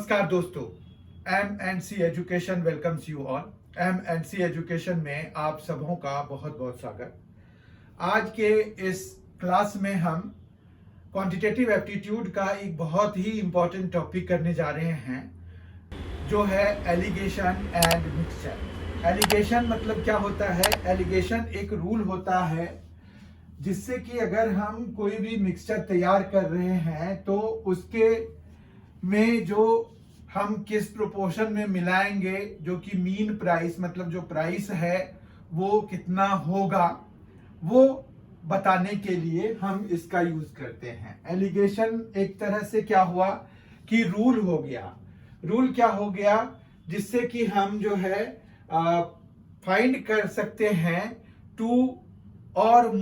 नमस्कार दोस्तों, MNC education welcomes you all. MNC education में आप सबों का बहुत बहुत स्वागत। आज के इस क्लास में हम क्वांटिटेटिव एप्टीट्यूड का एक बहुत ही इंपॉर्टेंट टॉपिक करने जा रहे हैं, जो है एलिगेशन एंड मिक्सचर। एलिगेशन मतलब क्या होता है? एलिगेशन एक रूल होता है जिससे कि अगर हम कोई भी मिक्सचर तैयार कर रहे हैं तो उसके में जो हम किस प्रोपोर्शन में मिलाएंगे, जो कि मीन प्राइस मतलब जो प्राइस है वो कितना होगा, वो बताने के लिए हम इसका यूज करते हैं। एलिगेशन एक तरह से क्या हुआ कि रूल हो गया। रूल क्या हो गया? जिससे कि हम जो है फाइंड कर सकते हैं टू और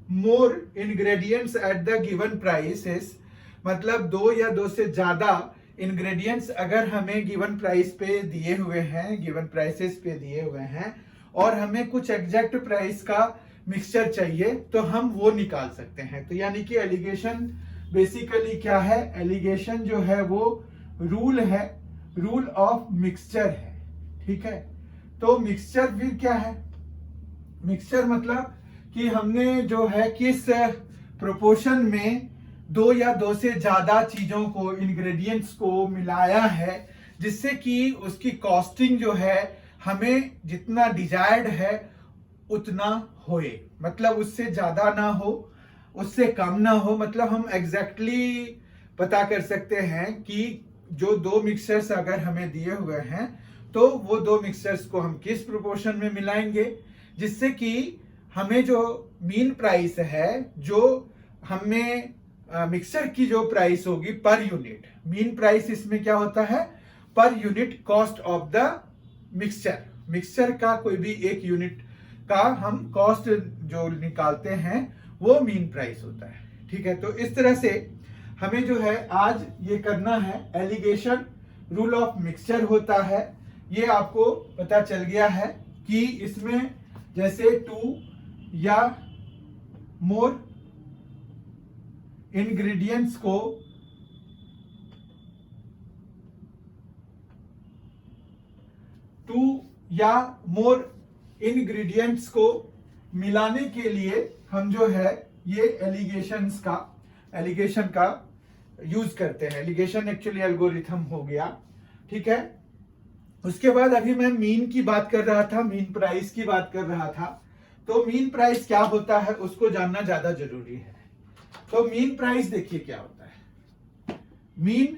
more ingredients at the given prices. मतलब दो या दो से ज्यादा इंग्रेडिएंट्स अगर हमें गिवन प्राइस पे दिए हुए हैं, गिवन प्राइसेस पे दिए हुए हैं, और हमें कुछ एग्जैक्ट प्राइस का मिक्सचर चाहिए तो हम वो निकाल सकते हैं। तो यानी कि एलिगेशन बेसिकली क्या है? एलिगेशन जो है वो रूल है, रूल ऑफ मिक्सचर है। ठीक है, तो मिक्सचर फिर क्या है? मिक्सचर मतलब कि हमने जो है किस प्रोपोर्शन में दो या दो से ज्यादा चीजों को, इंग्रेडिएंट्स को मिलाया है, जिससे कि उसकी कॉस्टिंग जो है हमें जितना डिजायर्ड है उतना होए। मतलब उससे ज्यादा ना हो, उससे कम ना हो। मतलब हम एग्जैक्टली पता कर सकते हैं कि जो दो मिक्सचर्स अगर हमें दिए हुए हैं तो वो दो मिक्सचर्स को हम किस प्रोपोर्शन में मिलाएंगे, जिससे कि हमें जो मीन प्राइस है, जो हमें मिक्सचर की जो प्राइस होगी पर यूनिट, मीन प्राइस इसमें क्या होता है? Per unit cost of the mixture. Mixture का कोई भी एक यूनिट का हम कॉस्ट जो निकालते हैं वो मीन प्राइस होता है। ठीक है, तो इस तरह से हमें जो है आज ये करना है। एलिगेशन रूल ऑफ मिक्सचर होता है, ये आपको पता चल गया है कि इसमें जैसे टू या मोर इंग्रेडिएंट्स को मिलाने के लिए हम जो है ये एलिगेशन का यूज करते हैं। एलिगेशन एक्चुअली एल्गोरिथम हो गया। ठीक है, उसके बाद अभी मैं मीन की बात कर रहा था, मीन प्राइस की बात कर रहा था। तो मीन प्राइस क्या होता है उसको जानना ज्यादा जरूरी है। तो मीन प्राइस देखिए क्या होता है। मीन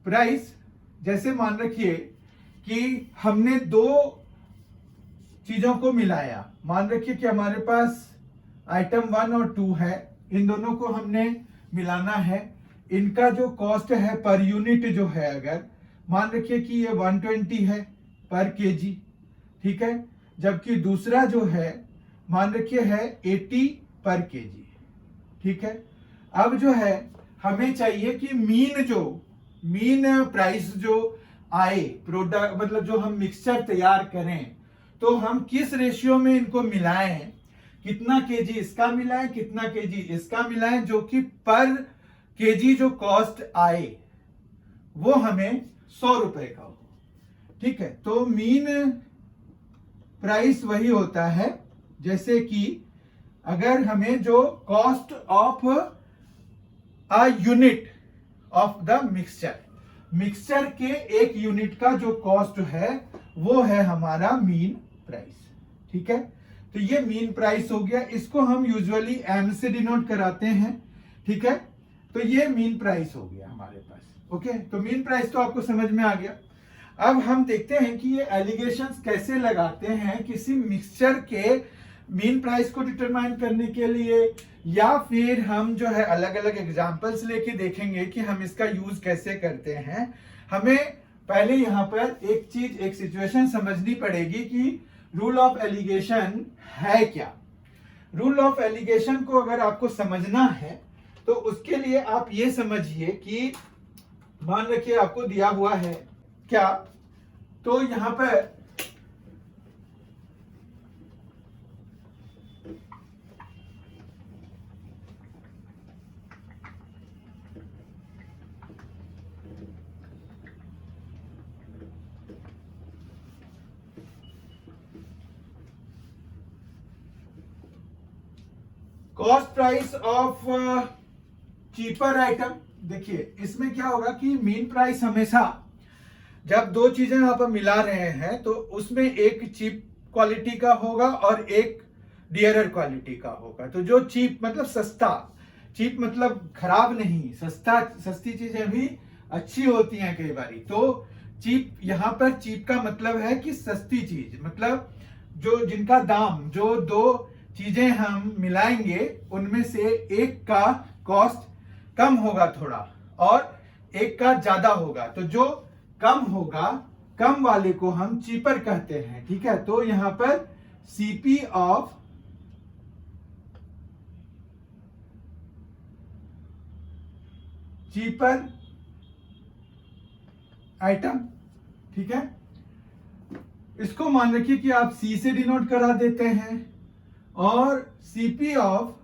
प्राइस जैसे मान रखिए कि हमने दो चीजों को मिलाया। मान रखिए कि हमारे पास आइटम 1 और 2 है, इन दोनों को हमने मिलाना है। इनका जो कॉस्ट है पर यूनिट जो है, अगर मान रखिए कि ये 120 है पर केजी। ठीक है, जबकि दूसरा जो है मान रखिए है 80 पर केजी। ठीक है, अब जो है हमें चाहिए कि मीन प्राइस जो आए प्रोडक्ट, मतलब जो हम मिक्सचर तैयार करें तो हम किस रेशियो में इनको मिलाएं, कितना केजी इसका मिलाएं, कितना केजी इसका मिलाएं, जो कि पर केजी जो कॉस्ट आए वो हमें 100 रुपए का हो। ठीक है, तो मीन प्राइस वही होता है जैसे कि अगर हमें जो cost of a unit of the mixture के एक यूनिट का जो कॉस्ट है वो है हमारा मीन प्राइस। ठीक है, तो ये मीन प्राइस हो गया। इसको हम यूजुअली एम से डिनोट कराते हैं। ठीक है, तो ये मीन प्राइस हो गया हमारे पास। ओके, तो मीन प्राइस तो आपको समझ में आ गया। अब हम देखते हैं कि ये एलिगेशंस कैसे लगाते हैं किसी मिक्सचर के मीन प्राइस को डिटरमाइन करने के लिए, या फिर हम जो है अलग अलग एग्जांपल्स लेके देखेंगे कि हम इसका यूज कैसे करते हैं। हमें पहले यहां पर एक सिचुएशन समझनी पड़ेगी कि रूल ऑफ एलिगेशन है क्या। रूल ऑफ एलिगेशन को अगर आपको समझना है तो उसके लिए आप ये समझिए कि मान रखिए आपको दिया हुआ है क्या, तो यहां पर cost price of cheaper item. देखिए इसमें क्या होगा कि मीन प्राइस हमेशा जब दो चीजें आप मिला रहे हैं तो उसमें एक चीप क्वालिटी का होगा और एक डियरर क्वालिटी का होगा। तो जो चीप मतलब सस्ता, चीप मतलब खराब नहीं, सस्ती चीजें भी अच्छी होती हैं कई बारी। तो चीप, यहाँ पर चीप का मतलब है कि सस्ती चीज, मतलब जो जिनका दाम, जो दो चीजें हम मिलाएंगे उनमें से एक का कॉस्ट कम होगा थोड़ा और एक का ज्यादा होगा। तो जो कम होगा, कम वाले को हम चीपर कहते हैं, ठीक है। तो यहां पर सीपी ऑफ चीपर आइटम, ठीक है। इसको मान रखिए कि आप सी से डिनोट करा देते हैं और सीपी ऑफ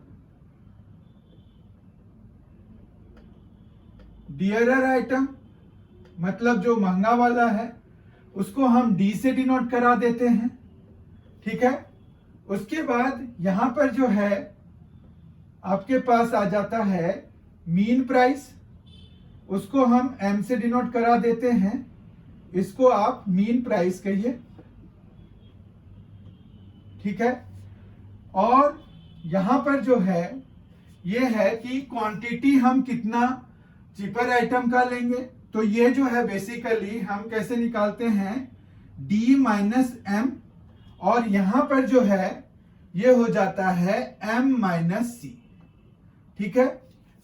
डियरर आइटम मतलब जो महंगा वाला है उसको हम डी से डिनोट करा देते हैं, ठीक है। उसके बाद यहां पर जो है आपके पास आ जाता है मीन प्राइस, उसको हम एम से डिनोट करा देते हैं, इसको आप मीन प्राइस कहिए, ठीक है। और यहां पर जो है ये है कि क्वांटिटी हम कितना चीपर आइटम का लेंगे। तो ये जो है बेसिकली हम कैसे निकालते हैं, D माइनस एम, और यहां पर जो है ये हो जाता है M माइनस सी, ठीक है।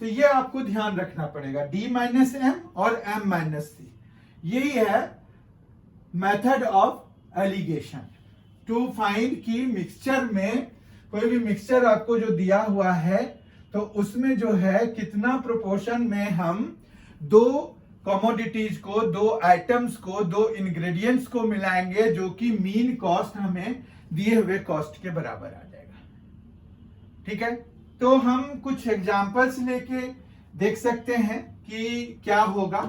तो ये आपको ध्यान रखना पड़ेगा, D माइनस एम और M माइनस सी। यही है method of alligation to find कि मिक्सचर में, कोई भी मिक्सचर आपको जो दिया हुआ है तो उसमें जो है कितना प्रोपोर्शन में हम दो कमोडिटीज को, दो आइटम्स को, दो इंग्रेडिएंट्स को मिलाएंगे जो कि मीन कॉस्ट हमें दिए हुए कॉस्ट के बराबर आ जाएगा, ठीक है। तो हम कुछ एग्जांपल्स लेके देख सकते हैं कि क्या होगा।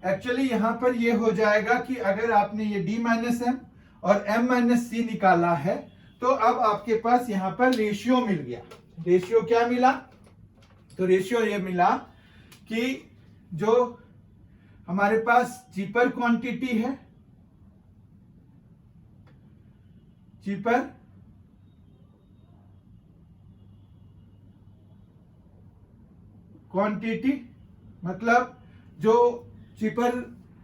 एक्चुअली यहां पर ये हो जाएगा कि अगर आपने ये D माइनस एम और M माइनस सी निकाला है तो अब आपके पास यहां पर रेशियो मिल गया। रेशियो क्या मिला, तो रेशियो ये मिला कि जो हमारे पास चीपर क्वांटिटी है, चीपर क्वांटिटी मतलब जो चीपर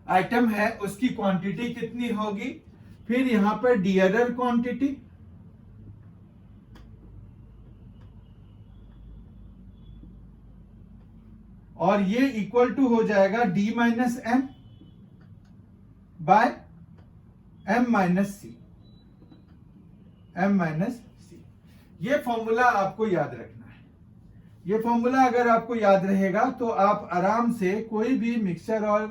आइटम है उसकी क्वांटिटी कितनी होगी, फिर यहां पर डियरर क्वांटिटी, और ये इक्वल टू हो जाएगा D minus M by M minus C, M minus C. ये फॉर्मूला आपको याद रखना है। ये फॉर्मूला अगर आपको याद रहेगा तो आप आराम से कोई भी मिक्सचर और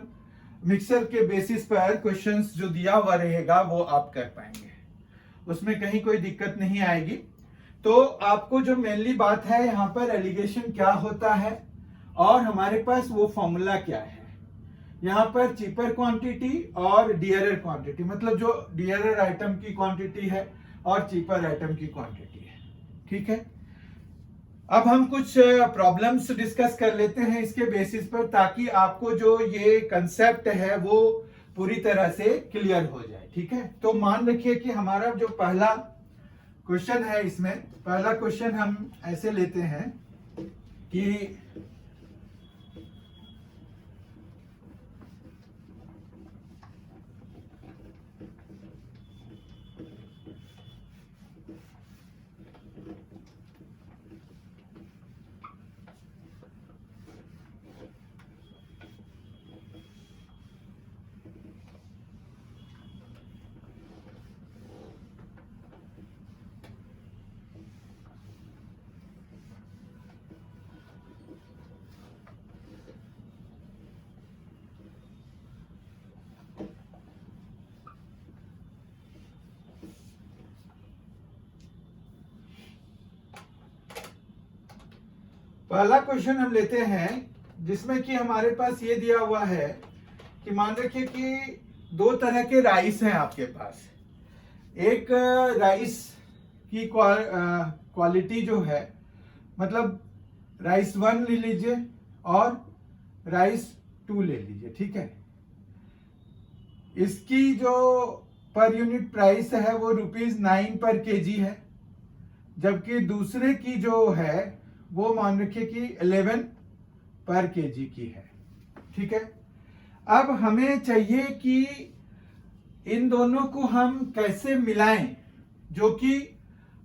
मिक्सचर के बेसिस पर क्वेश्चंस जो दिया हुआ रहेगा वो आप कर पाएंगे, उसमें कहीं कोई दिक्कत नहीं आएगी। तो आपको जो मेनली बात है यहाँ पर एलिगेशन क्या होता है और हमारे पास वो फॉर्मूला क्या है। यहाँ पर चीपर क्वांटिटी और डियरर क्वांटिटी, मतलब जो डियरर आइटम की क्वांटिटी है और चीपर आइटम की क्वांटिटी है, ठीक है। अब हम कुछ प्रॉब्लम्स डिस्कस कर लेते हैं इसके बेसिस पर, ताकि आपको जो ये कंसेप्ट है वो पूरी तरह से क्लियर हो जाए, ठीक है। तो मान रखिए कि हमारा जो पहला क्वेश्चन है, इसमें पहला क्वेश्चन हम ऐसे लेते हैं कि पहला क्वेश्चन हम लेते हैं जिसमें कि हमारे पास ये दिया हुआ है कि मान रखिए कि दो तरह के राइस हैं आपके पास। एक राइस की क्वालिटी जो है, मतलब राइस 1 ले लीजिए और राइस 2 ले लीजिए, ठीक है। इसकी जो पर यूनिट प्राइस है वो ₹9 पर केजी है, जबकि दूसरे की जो है वो मान रखिए कि 11 पर केजी की है, ठीक है। अब हमें चाहिए कि इन दोनों को हम कैसे मिलाएं, जो कि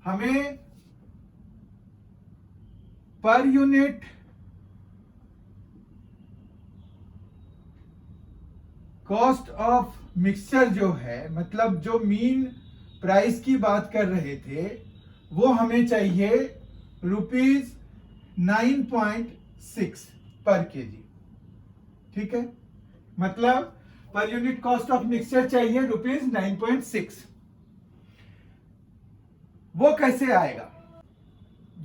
हमें per unit cost of mixture जो है, मतलब जो मीन प्राइस की बात कर रहे थे, वो हमें चाहिए ₹9.6 पर केजी, ठीक है। मतलब per unit cost of mixture चाहिए ₹9.6। वो कैसे आएगा?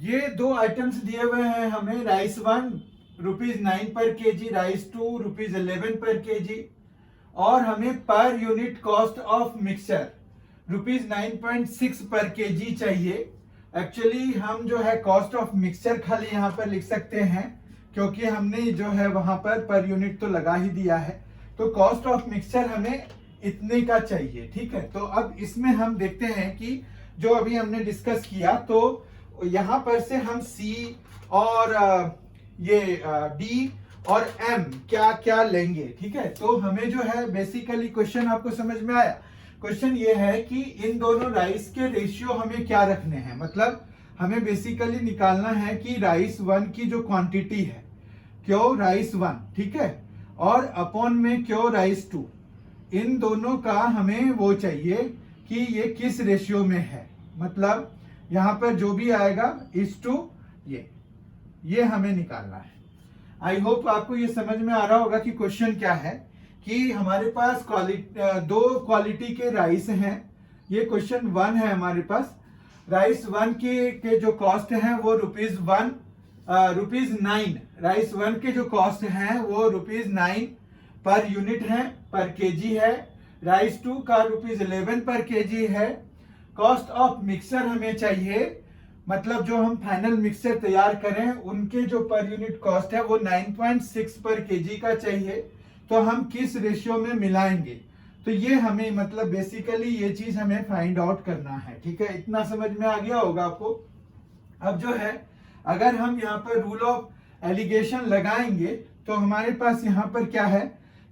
ये दो आइटम्स दिए हुए हैं हमें, राइस 1 ₹9 पर केजी, राइस 2 ₹11 पर केजी, और हमें per unit cost of mixture ₹9.6 पर केजी चाहिए। एक्चुअली हम जो है कॉस्ट ऑफ मिक्सचर खाली यहाँ पर लिख सकते हैं, क्योंकि हमने जो है वहां पर यूनिट तो लगा ही दिया है। तो कॉस्ट ऑफ मिक्सचर हमें इतने का चाहिए, ठीक है। तो अब इसमें हम देखते हैं कि जो अभी हमने डिस्कस किया, तो यहां पर से हम सी और ये डी और एम क्या क्या लेंगे, ठीक है। तो हमें जो है बेसिकली क्वेश्चन आपको समझ में आया। क्वेश्चन ये है कि इन दोनों राइस के रेशियो हमें क्या रखने हैं, मतलब हमें बेसिकली निकालना है कि राइस 1 की जो क्वांटिटी है क्यों राइस 1, ठीक है, और अपॉन में क्यों राइस 2, इन दोनों का हमें वो चाहिए कि ये किस रेशियो में है। मतलब यहां पर जो भी आएगा इस टू ये हमें निकालना है। आई होप आपको ये समझ में आ रहा होगा कि क्वेश्चन क्या है, कि हमारे पास दो क्वालिटी के राइस हैं। ये क्वेश्चन 1 है हमारे पास। राइस 1 के जो कॉस्ट है वो ₹9, राइस 1 के जो कॉस्ट है वो ₹9 पर यूनिट है, पर केजी है। राइस 2 का ₹11 पर केजी है। कॉस्ट ऑफ मिक्सर हमें चाहिए, मतलब जो हम फाइनल मिक्सर तैयार करें उनके जो पर यूनिट कॉस्ट है वो 9.6 पर केजी का चाहिए। तो हम किस रेशियो में मिलाएंगे, तो ये हमें मतलब बेसिकली ये चीज हमें फाइंड आउट करना है, ठीक है। इतना समझ में आ गया होगा आपको। अब जो है अगर हम यहाँ पर रूल ऑफ एलिगेशन लगाएंगे तो हमारे पास यहाँ पर क्या है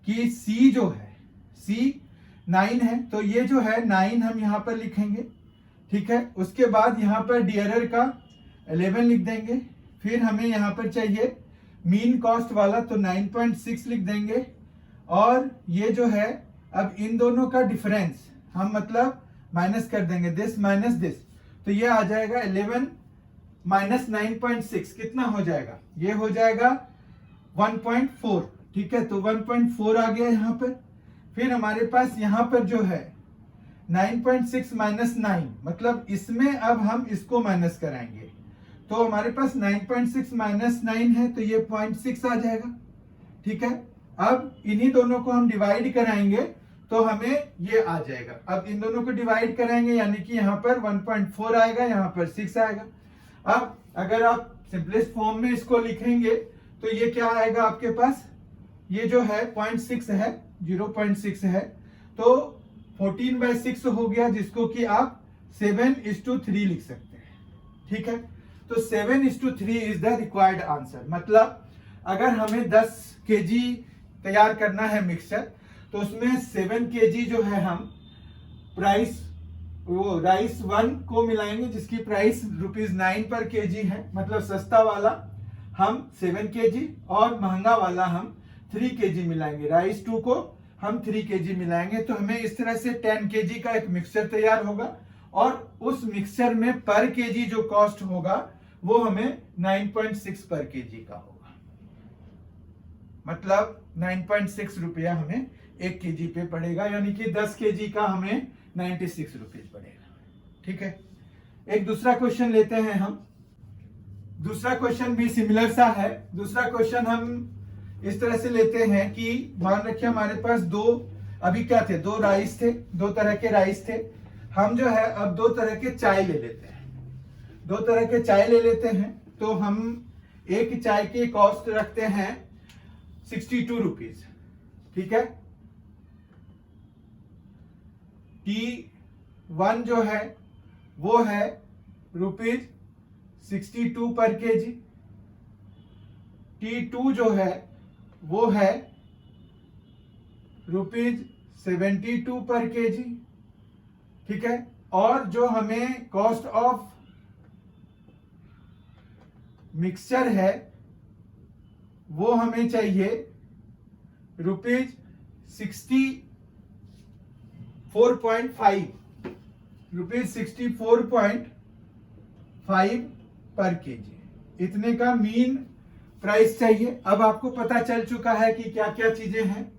कि C जो है C 9 है, तो ये जो है 9 हम यहाँ पर लिखेंगे, ठीक है। उसके बाद यहाँ पर डियरर का 11 लिख देंगे। फिर हमें यहाँ पर चाहिए मीन कॉस्ट वाला, तो 9.6 लिख देंगे। और ये जो है अब इन दोनों का डिफरेंस हम मतलब माइनस कर देंगे, दिस माइनस दिस, तो ये आ जाएगा 11 माइनस 9.6 कितना हो जाएगा, ये हो जाएगा 1.4, ठीक है। तो 1.4 आ गया यहाँ पर। फिर हमारे पास यहाँ पर जो है 9.6 माइनस 9, मतलब इसमें अब हम इसको माइनस कराएंगे, तो हमारे पास 9.6 माइनस 9 है, तो ये 0.6 आ जाएगा, ठीक है। अब इन्हीं दोनों को हम डिवाइड कराएंगे तो हमें ये आ जाएगा। अब इन दोनों को डिवाइड कराएंगे यानी कि यहाँ पर 1.4 आएगा, यहाँ पर 6 आएगा। अब अगर आप सिंपलेस्ट फॉर्म में इसको लिखेंगे तो ये क्या आएगा आपके पास, ये जो है 0.6 है, 0.6 है, तो 14/6 हो गया, जिसको कि आप 7:3 लिख सकते हैं, ठीक है। तो 7:3 इज द रिक्वायर्ड आंसर। मतलब अगर हमें 10 केजी तैयार करना है मिक्सचर, तो उसमें 7 केजी जो है हम प्राइस वो राइस 1 को मिलाएंगे, जिसकी प्राइस ₹9 पर केजी है, मतलब सस्ता वाला हम 7 केजी और महंगा वाला हम 3 केजी मिलाएंगे। राइस 2 को हम 3 केजी मिलाएंगे, तो हमें इस तरह से 10 केजी का एक मिक्सचर तैयार होगा, और उस मिक्सचर में पर केजी जो कॉस्ट होगा वो हमें 9.6 पर केजी का होगा। मतलब 9.6 रुपया हमें 1 केजी पे पड़ेगा, यानी कि 10 केजी का हमें 96 रुपीज पड़ेगा, ठीक है। एक दूसरा क्वेश्चन लेते हैं हम। दूसरा क्वेश्चन भी सिमिलर सा है। दूसरा क्वेश्चन हम इस तरह से लेते हैं कि मान रखिए हमारे पास अभी क्या थे, 2 राइस थे, 2 तरह के राइस थे। हम जो है अब 2 तरह के चाय ले लेते हैं, 2 तरह के चाय ले लेते हैं। तो हम एक चाय के कॉस्ट रखते हैं 62 रुपीज, ठीक है। T1 जो है वो है ₹62 पर केजी। T2 जो है वो है ₹72 पर केजी, ठीक है। और जो हमें कॉस्ट ऑफ मिक्सचर है वो हमें चाहिए ₹64.5 पर केजी। इतने का मीन प्राइस चाहिए। अब आपको पता चल चुका है कि क्या क्या चीजें हैं।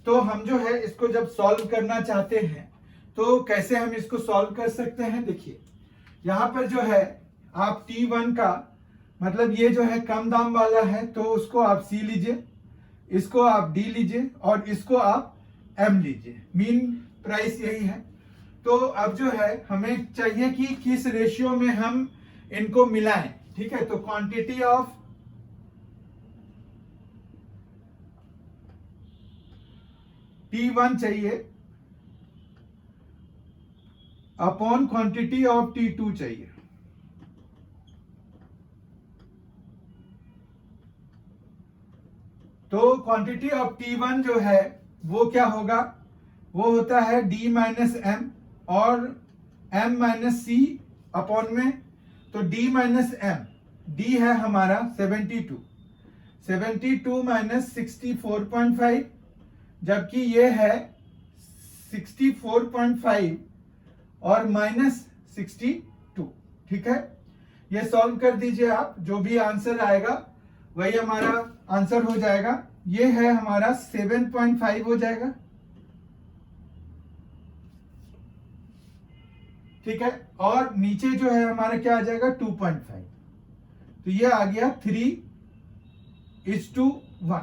तो हम जो है इसको जब सॉल्व करना चाहते हैं तो कैसे हम इसको सॉल्व कर सकते हैं। देखिए यहां पर जो है आप T1 का मतलब ये जो है कम दाम वाला है तो उसको आप C लीजिए, इसको आप D लीजिए और इसको आप M लीजिए। मीन प्राइस यही है। तो अब जो है हमें चाहिए कि किस रेशियो में हम इनको मिलाएं, ठीक है। तो क्वांटिटी ऑफ T1 चाहिए अपॉन क्वांटिटी ऑफ T2 चाहिए। तो क्वांटिटी ऑफ T1 जो है वो क्या होगा, वो होता है D माइनस एम और M माइनस सी अपॉन में। तो D माइनस एम, D है हमारा 72 माइनस 64.5, जबकि ये है 64.5 और माइनस 62, ठीक है। ये सॉल्व कर दीजिए आप, जो भी आंसर आएगा वही हमारा आंसर हो जाएगा। ये है हमारा 7.5 हो जाएगा, ठीक है। और नीचे जो है हमारा क्या आ जाएगा 2.5। तो ये आ गया 3:1।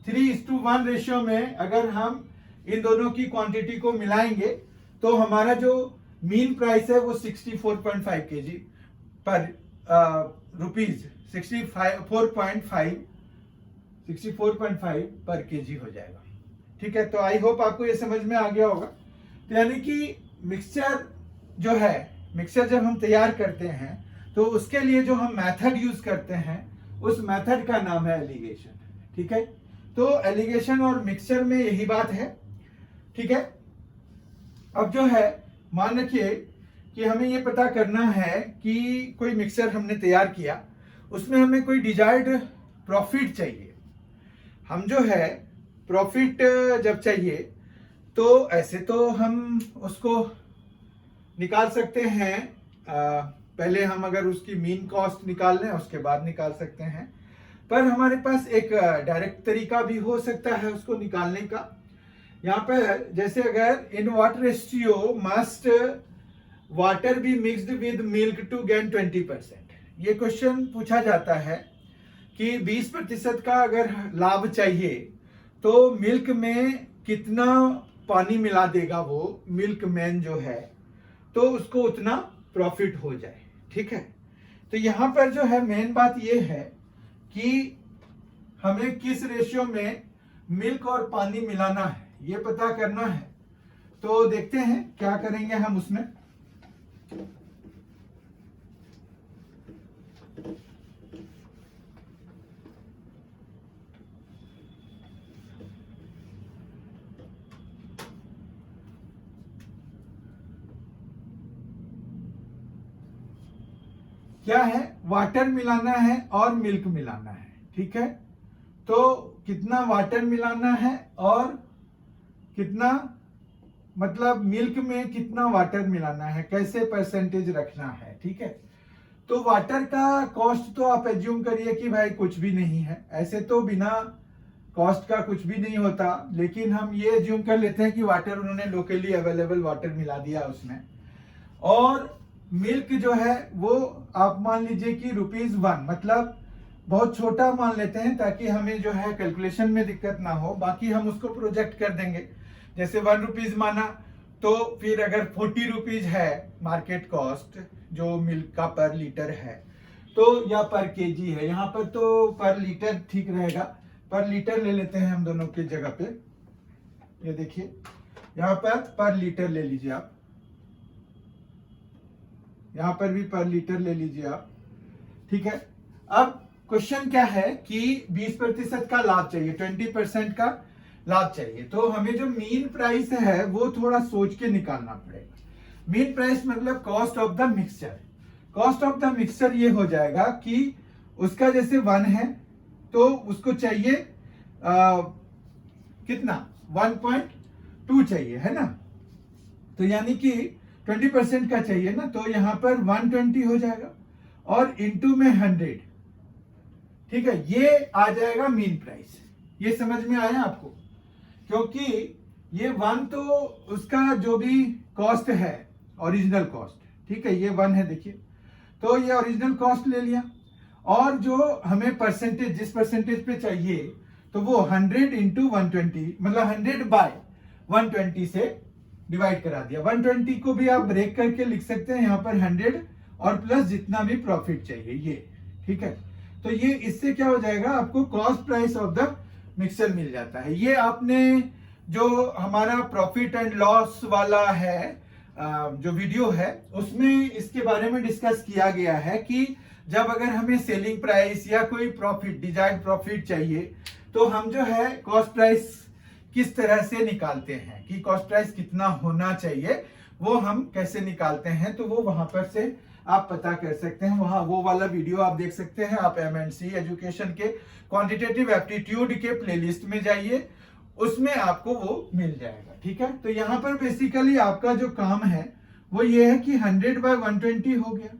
3:1 रेशियो में अगर हम इन दोनों की क्वांटिटी को मिलाएंगे तो हमारा जो मीन प्राइस है वो 64.5 केजी पर रुपीज 64.5 पर केजी हो जाएगा, ठीक है। तो आई होप आपको ये समझ में आ गया होगा। तो यानी कि मिक्सचर जो है, मिक्सचर जब हम तैयार करते हैं तो उसके लिए जो हम मेथड यूज करते हैं उस मेथड का नाम है एलिगेशन, ठीक है। तो एलिगेशन और मिक्सचर में यही बात है, ठीक है। अब जो है मान रखिए कि हमें ये पता करना है कि कोई मिक्सचर हमने तैयार किया, उसमें हमें कोई डिजायर्ड प्रॉफिट चाहिए। हम जो है प्रॉफिट जब चाहिए तो ऐसे तो हम उसको निकाल सकते हैं, पहले हम अगर उसकी मीन कॉस्ट निकाल लें उसके बाद निकाल सकते हैं, पर हमारे पास एक डायरेक्ट तरीका भी हो सकता है उसको निकालने का। यहाँ पर जैसे अगर in what ratio must water be mixed with milk to gain 20%, ये क्वेश्चन पूछा जाता है कि 20% का अगर लाभ चाहिए तो मिल्क में कितना पानी मिला देगा वो मिल्क मैन जो है, तो उसको उतना प्रॉफिट हो जाए, ठीक है। तो यहां पर जो है मेन बात ये है कि हमें किस रेशियो में मिल्क और पानी मिलाना है ये पता करना है। तो देखते हैं क्या करेंगे हम उसमें। क्या है, वाटर मिलाना है और मिल्क मिलाना है, ठीक है। तो कितना वाटर मिलाना है और कितना मतलब मिल्क में कितना वाटर मिलाना है, कैसे परसेंटेज रखना है, ठीक है। तो वाटर का कॉस्ट तो आप एज्यूम करिए कि भाई कुछ भी नहीं है, ऐसे तो बिना कॉस्ट का कुछ भी नहीं होता, लेकिन हम ये एज्यूम कर लेते हैं कि वाटर उन्होंने लोकली अवेलेबल वाटर मिला दिया उसमें। और मिल्क जो है वो आप मान लीजिए कि ₹1, मतलब बहुत छोटा मान लेते हैं ताकि हमें जो है कैलकुलेशन में दिक्कत ना हो, बाकी हम उसको प्रोजेक्ट कर देंगे। जैसे ₹1 माना तो फिर अगर ₹40 है मार्केट कॉस्ट जो मिल्क का पर लीटर है, तो या पर केजी है, यहाँ पर तो पर लीटर ठीक रहेगा, पर लीटर ले लेते हैं हम दोनों की जगह पे। ये देखिए यहाँ पर लीटर ले लीजिए आप, यहाँ पर भी पर लीटर ले लीजिए आप, ठीक है। अब क्वेश्चन क्या है कि 20% का लाभ चाहिए, 20% का लाभ चाहिए, तो हमें जो मीन प्राइस है वो थोड़ा सोच के निकालना पड़ेगा। मीन प्राइस मतलब cost of the mixture. Cost of the mixture ये हो जाएगा कि उसका जैसे 1 है तो उसको चाहिए कितना 1.2 चाहिए, है ना, तो यानी कि 20% का चाहिए ना, तो यहां पर 120 हो जाएगा और इनटू में 100, ठीक है, ये आ जाएगा मीन प्राइस। ये समझ में आया आपको, क्योंकि ये 1 तो उसका जो भी कॉस्ट है ओरिजिनल कॉस्ट, ठीक है, ये 1 है देखिए, तो ये ओरिजिनल कॉस्ट ले लिया, और जो हमें परसेंटेज जिस परसेंटेज पे चाहिए तो वो 100 इंटू 120 मतलब 100 बाय 120 से डिवाइड करा दिया। 120 को भी आप ब्रेक करके लिख सकते हैं यहाँ पर 100 और प्लस जितना भी प्रॉफिट चाहिए ये, ठीक है। तो ये इससे क्या हो जाएगा, आपको cost price of the mixture मिल जाता है। ये आपने जो हमारा प्रॉफिट एंड लॉस वाला है जो वीडियो है उसमें इसके बारे में डिस्कस किया गया है कि जब अगर हमें सेलिंग प्राइस या कोई प्रॉफिट डिजायर्ड प्रॉफिट चाहिए तो हम जो है कॉस्ट प्राइस किस तरह से निकालते हैं, कि कॉस्ट प्राइस कितना होना चाहिए वो हम कैसे निकालते हैं, तो वो वहां पर से आप पता कर सकते हैं। वहां वो वाला वीडियो आप देख सकते हैं। आप MNC एजुकेशन के क्वांटिटेटिव एप्टीट्यूड के प्लेलिस्ट में जाइए, उसमें आपको वो मिल जाएगा, ठीक है। तो यहाँ पर बेसिकली आपका जो काम है वो ये है कि 100 बाय 120 हो गया,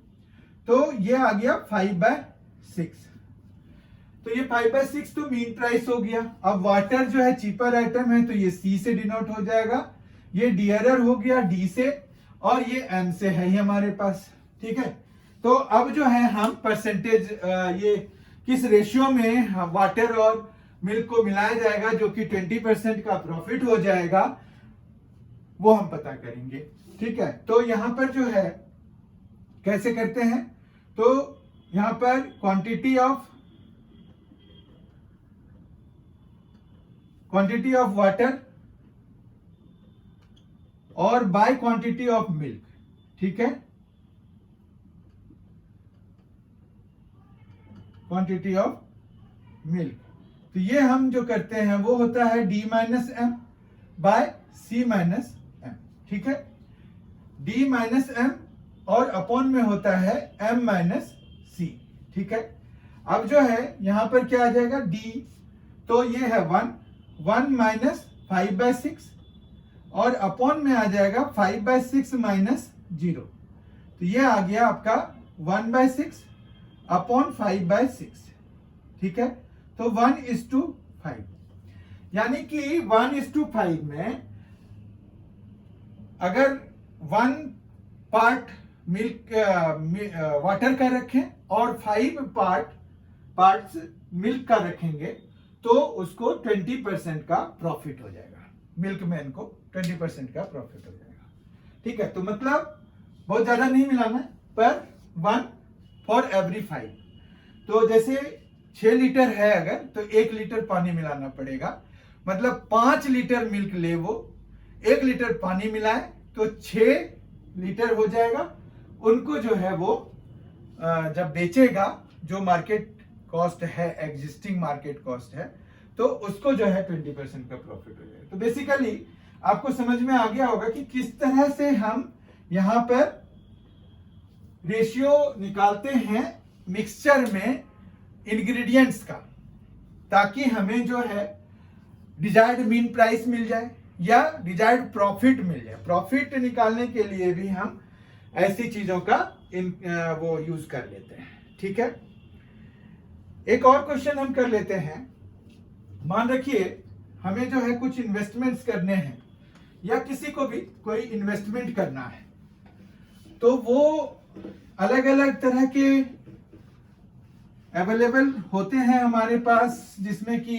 तो ये आ गया 5/6, तो ये 5/6 तो मीन प्राइस हो गया। अब वाटर जो है चीपर आइटम है तो ये C से डिनोट हो जाएगा, ये डियरर हो गया D से, और ये M से है ही हमारे पास, ठीक है। तो अब जो है हम परसेंटेज ये किस रेशियो में वाटर और मिल्क को मिलाया जाएगा जो कि 20% का प्रॉफिट हो जाएगा वो हम पता करेंगे, ठीक है। तो यहां पर जो है कैसे करते हैं, तो यहां पर क्वांटिटी ऑफ वाटर और बाय क्वांटिटी ऑफ मिल्क, ठीक है, क्वांटिटी ऑफ मिल्क। तो ये हम जो करते हैं वो होता है D minus M by C minus M, ठीक है, D माइनस M और अपॉन में होता है M माइनस C, ठीक है। अब जो है यहां पर क्या आ जाएगा D, तो ये है 1 माइनस 5/6 और अपॉन में आ जाएगा 5/6 माइनस 0, तो ये आ गया आपका 1/6 अपॉन 5/6, ठीक है। तो 1:5, यानी कि 1:5 में अगर 1 पार्ट मिल्क वाटर का रखें और 5 पार्ट्स मिल्क का रखेंगे तो उसको 20% का प्रॉफिट हो जाएगा, मिल्कमैन को 20% का प्रॉफिट हो जाएगा, ठीक है। तो मतलब बहुत ज्यादा नहीं मिलाना है, पर 1 फॉर एवरी 5, तो जैसे 6 लीटर है अगर तो 1 लीटर पानी मिलाना पड़ेगा, मतलब 5 लीटर मिल्क ले वो 1 लीटर पानी मिलाए तो 6 लीटर हो जाएगा। उनको जो है वो जब बेचेगा, जो मार्केट कॉस्ट है एग्जिस्टिंग मार्केट कॉस्ट है, तो उसको जो है 20% का प्रॉफिट हो जाएगा। तो बेसिकली आपको समझ में आ गया होगा कि किस तरह से हम यहां पर रेशियो निकालते हैं मिक्सचर में इंग्रेडिएंट्स का, ताकि हमें जो है डिजायर्ड मीन प्राइस मिल जाए या डिजायर्ड प्रॉफिट मिल जाए। प्रॉफिट निकालने के लिए भी हम ऐसी चीजों का वो यूज कर लेते हैं, ठीक है। एक और क्वेश्चन हम कर लेते हैं। मान रखिए हमें जो है कुछ इन्वेस्टमेंट्स करने हैं या किसी को भी कोई इन्वेस्टमेंट करना है, तो वो अलग अलग तरह के अवेलेबल होते हैं हमारे पास, जिसमें कि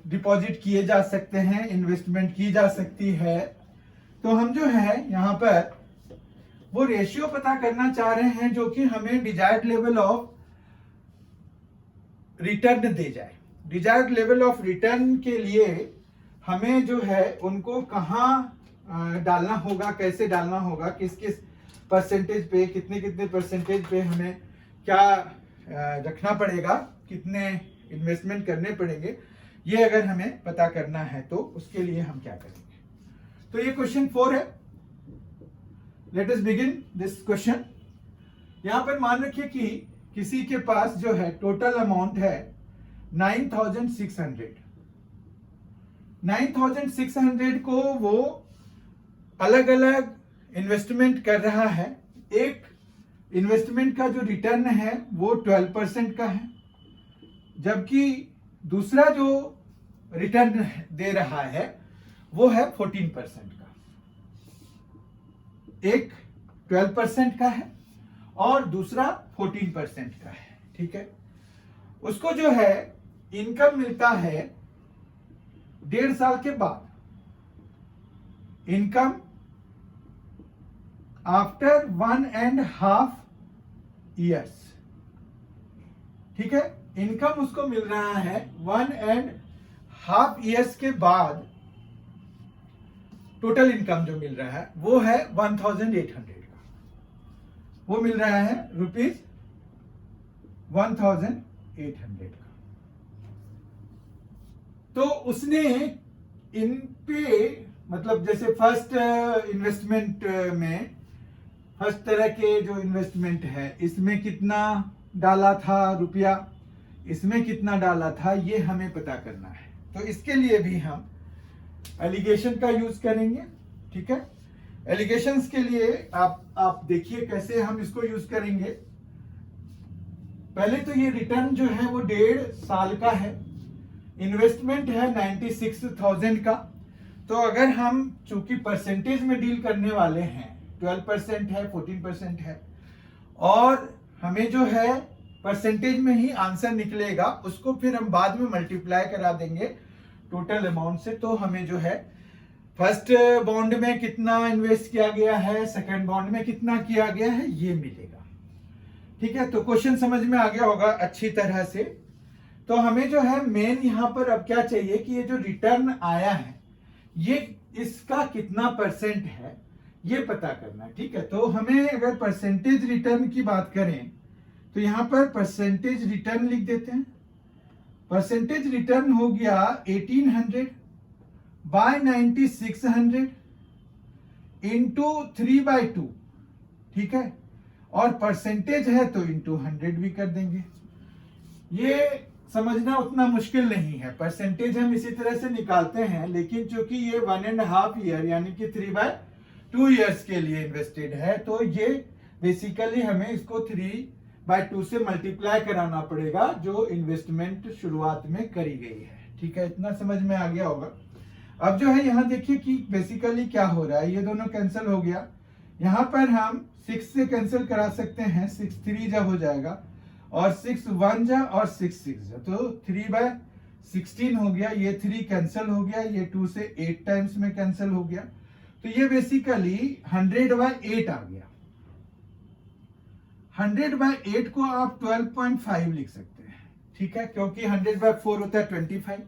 डिपॉजिट किए जा सकते हैं, इन्वेस्टमेंट की जा सकती है। तो हम जो है यहाँ पर वो रेशियो पता करना चाह रहे हैं जो कि हमें डिजायर्ड लेवल ऑफ रिटर्न दे जाए। डिजायर्ड लेवल ऑफ रिटर्न के लिए हमें जो है उनको कहाँ डालना होगा, कैसे डालना होगा, किस किस परसेंटेज पे, कितने कितने परसेंटेज पे हमें क्या रखना पड़ेगा, कितने इन्वेस्टमेंट करने पड़ेंगे, ये अगर हमें पता करना है तो उसके लिए हम क्या करेंगे। तो ये क्वेश्चन 4 है। Let us begin this question. यहां पर मान रखिए कि किसी के पास जो है टोटल अमाउंट है 9600। 9600 को वो अलग अलग इन्वेस्टमेंट कर रहा है। एक इन्वेस्टमेंट का जो रिटर्न है वो 12% का है, जबकि दूसरा जो रिटर्न दे रहा है वो है 14% का। एक 12% का है और दूसरा 14% का है। ठीक है, उसको जो है इनकम मिलता है 1.5 साल के बाद। Income after 1.5 years। ठीक है, इनकम उसको मिल रहा है 1.5 years के बाद। टोटल इनकम जो मिल रहा है वो है 1800 का। वो मिल रहा है ₹1800 का। तो उसने इन पे मतलब जैसे फर्स्ट इन्वेस्टमेंट में, फर्स्ट तरह के जो इन्वेस्टमेंट है इसमें कितना डाला था रुपया, इसमें कितना डाला था, ये हमें पता करना है। तो इसके लिए भी हम एलिगेशन का यूज करेंगे। ठीक है, एलिगेशंस के लिए आप देखिए कैसे हम इसको यूज करेंगे। पहले तो ये रिटर्न जो है वो 1.5 साल का है, इन्वेस्टमेंट है 96,000 का। तो अगर हम चूंकि परसेंटेज में डील करने वाले हैं, 12% है, 14% है, और हमें जो है परसेंटेज में ही आंसर निकलेगा, उसको फिर हम बाद में मल्टीप्लाई करा देंगे टोटल अमाउंट से। तो हमें जो है फर्स्ट बॉन्ड में कितना इन्वेस्ट किया गया है, सेकंड बॉन्ड में कितना किया गया है, ये मिलेगा। ठीक है, तो क्वेश्चन समझ में आ गया होगा अच्छी तरह से। तो हमें जो है मेन यहां पर अब क्या चाहिए कि ये जो रिटर्न आया है ये इसका कितना परसेंट है ये पता करना है। ठीक है, तो हमें अगर परसेंटेज रिटर्न की बात करें तो यहां पर परसेंटेज रिटर्न लिख देते हैं। परसेंटेज रिटर्न हो गया 1800 बाय 9600 इंटू 3/2। ठीक है, और परसेंटेज है तो इंटू 100 भी कर देंगे। ये समझना उतना मुश्किल नहीं है, परसेंटेज हम इसी तरह से निकालते हैं, लेकिन चूंकि ये 1.5 ईयर यानी कि 3/2 ईयर्स के लिए इन्वेस्टेड है, तो ये बेसिकली हमें इसको 3/2 से मल्टीप्लाई कराना पड़ेगा जो इन्वेस्टमेंट शुरुआत में करी गई है। ठीक है, इतना समझ में आ गया होगा। अब जो है यहाँ देखिए कि बेसिकली क्या हो रहा है, ये दोनों कैंसिल हो गया। यहाँ पर हम 6 से कैंसिल करा सकते हैं, 6 3 जा हो जाएगा, और 6 1 जा और 6 6 जा, तो 3/16 हो गया। ये 3 कैंसिल हो गया, ये 2 से 8 टाइम्स में कैंसिल हो गया। तो ये बेसिकली 100/8 आ गया। 100/8 को आप 12.5 लिख सकते हैं। ठीक है, क्योंकि 100/4 होता है 25,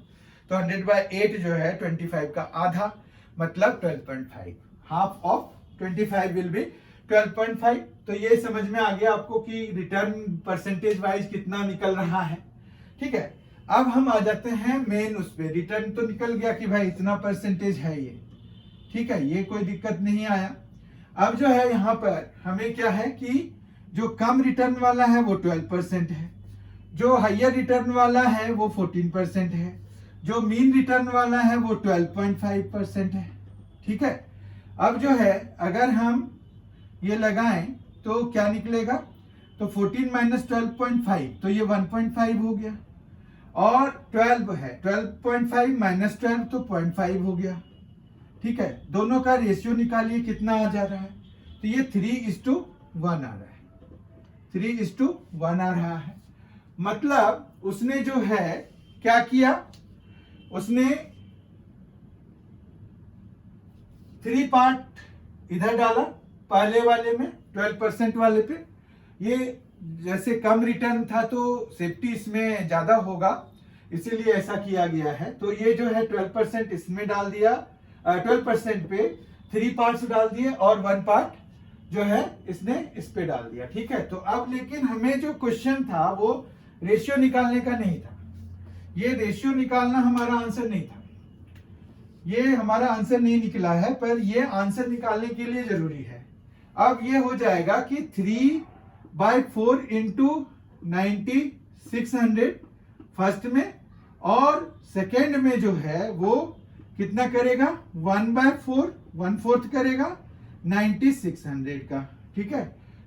तो 100/8 जो है 25 का आधा, मतलब 12.5। Half of 25 will be 12.5। तो ये समझ में आ गया आपको कि रिटर्न परसेंटेज वाइज कितना निकल रहा है। ठीक है, अब हम आ जाते हैं मेन उस पे। रिटर्न तो निकल गया कि भाई इतना परसेंटेज है ये। ठीक है, ये कोई दिक्कत नहीं आया। अब जो है यहाँ पर हमें क्या है कि जो कम रिटर्न वाला है वो 12% है, जो हाइयर रिटर्न वाला है वो 14% है, जो मीन रिटर्न वाला है वो 12.5% है। ठीक है, अब जो है अगर हम ये लगाएं तो क्या निकलेगा, तो 14 माइनस 12.5, तो ये 1.5 हो गया, और 12 है, 12.5 माइनस 12 तो 0.5 हो गया। ठीक है, दोनों का रेशियो निकालिए कितना आ जा रहा है, तो ये 3:1 आ रहा है। 3:1 आ रहा है। मतलब उसने जो है क्या किया, उसने 3 पार्ट इधर डाला पहले वाले में 12% वाले पे। ये जैसे कम रिटर्न था तो सेफ्टी इसमें ज्यादा होगा, इसीलिए ऐसा किया गया है। तो ये जो है 12% इसमें डाल दिया, 12% पे 3 पार्ट्स डाल दिए और 1 पार्ट जो है इसने इस पे डाल दिया। ठीक है, तो अब लेकिन हमें जो क्वेश्चन था वो रेशियो निकालने का नहीं था। ये रेशियो निकालना हमारा आंसर नहीं था, ये हमारा आंसर नहीं निकला है, पर ये आंसर निकालने के लिए जरूरी है। अब ये हो जाएगा कि 3/4 इंटू 9600 फर्स्ट में, और सेकेंड में जो है वो कितना करेगा 1/4, 1/4 करेगा 9600 का। ठीक है,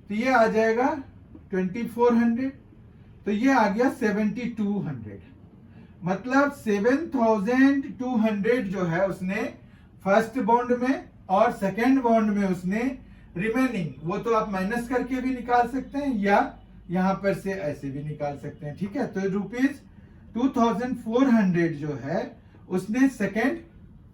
तो ये आ जाएगा 2400, तो ये आ गया 7200। मतलब 7200 जो है उसने फर्स्ट बॉन्ड में और सेकेंड बॉन्ड में उसने रिमेनिंग, वो तो आप माइनस करके भी निकाल सकते हैं या यहां पर से ऐसे भी निकाल सकते हैं। ठीक है, तो ₹2400 जो है उसने सेकेंड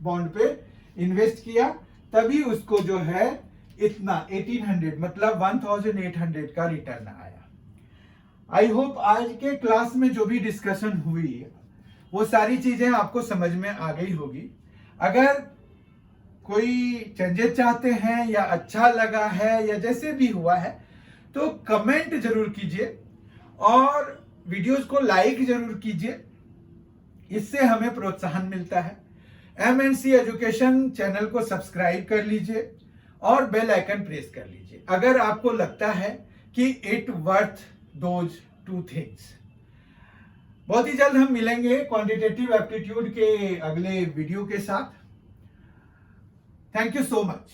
बॉन्ड पे इन्वेस्ट किया, तभी उसको जो है इतना 1800 मतलब 1800 का रिटर्न आया। आई होप आज के क्लास में जो भी डिस्कशन हुई वो सारी चीजें आपको समझ में आ गई होगी। अगर कोई चेंजेस चाहते हैं या अच्छा लगा है या जैसे भी हुआ है तो कमेंट जरूर कीजिए और वीडियोस को लाइक जरूर कीजिए, इससे हमें प्रोत्साहन मिलता है। MNC एजुकेशन चैनल को सब्सक्राइब कर लीजिए और बेल आइकन प्रेस कर लीजिए अगर आपको लगता है कि इट वर्थ दोज 2 थिंग्स। बहुत ही जल्द हम मिलेंगे क्वांटिटेटिव एप्टीट्यूड के अगले वीडियो के साथ। Thank you so much.